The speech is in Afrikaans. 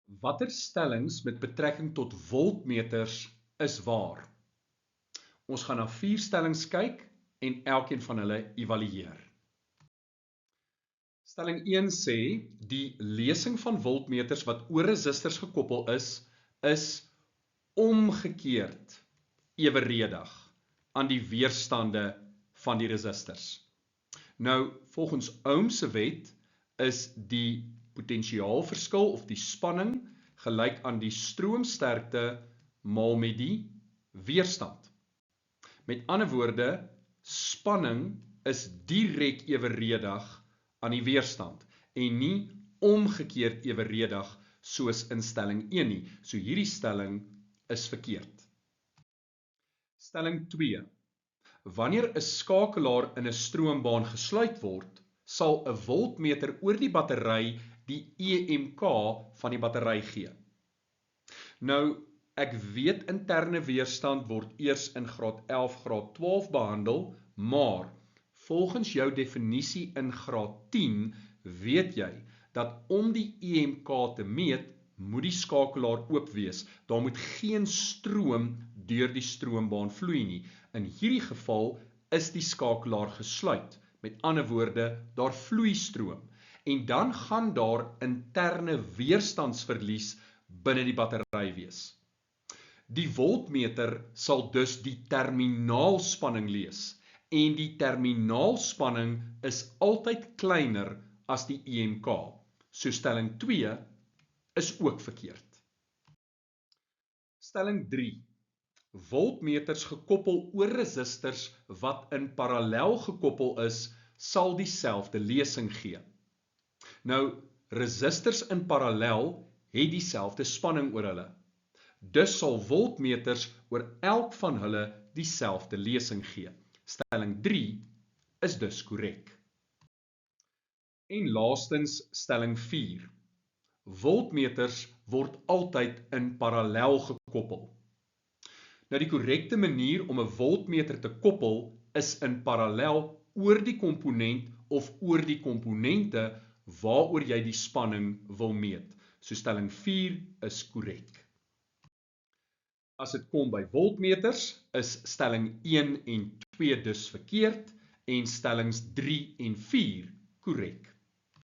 Watter stellings met betrekking tot voltmeters is waar? Ons gaan na 4 stellings kyk en elkeen van hulle evalueer. Stelling 1 sê, die lesing van voltmeters wat oor resistors gekoppel is omgekeerd eweredig aan die weerstande van die resistors. Nou, volgens Ohm se wet is die potentiaalverskil of die spanning gelyk aan die stroomsterkte maal met die weerstand. Met ander woorde, spanning is direk eweredig aan die weerstand en nie omgekeerd eweredig soos in stelling 1 nie. So hierdie stelling is verkeerd. Stelling 2. Wanneer 'n skakelaar in 'n stroombaan gesluit word, sal 'n voltmeter oor die battery die EMK van die battery gee. Nou, ek weet interne weerstand word eers in graad 11, graad 12 behandel, maar volgens jou definisie in graad 10 weet jy dat om die EMK te meet, moet die skakelaar oop wees. Daar moet geen stroom deur die stroombaan vloei nie. In hierdie geval is die skakelaar gesluit. Met ander woorde, daar vloei stroom. En dan gaan daar interne weerstandsverlies binne die battery wees. Die voltmeter sal dus die terminaalspanning lees. En die terminaalspanning is altyd kleiner as die EMK. So stelling 2 is ook verkeerd. Stelling 3. Voltmeters gekoppel oor resistors wat in parallel gekoppel is, sal dieselfde lesing gee. Nou, resistors in parallel het dieselfde spanning oor hulle. Dus sal voltmeters oor elk van hulle dieselfde lesing gee. Stelling 3 is dus korrek. En laastens stelling 4. Voltmeters word altyd in parallel gekoppel. Nou die korrekte manier om 'n voltmeter te koppel is in parallel oor die komponent of oor die komponente waaroor jy die spanning wil meet. So stelling 4 is korrek. As dit kom by voltmeters, is stelling 1 en 2 dus verkeerd en stellings 3 en 4 korrek.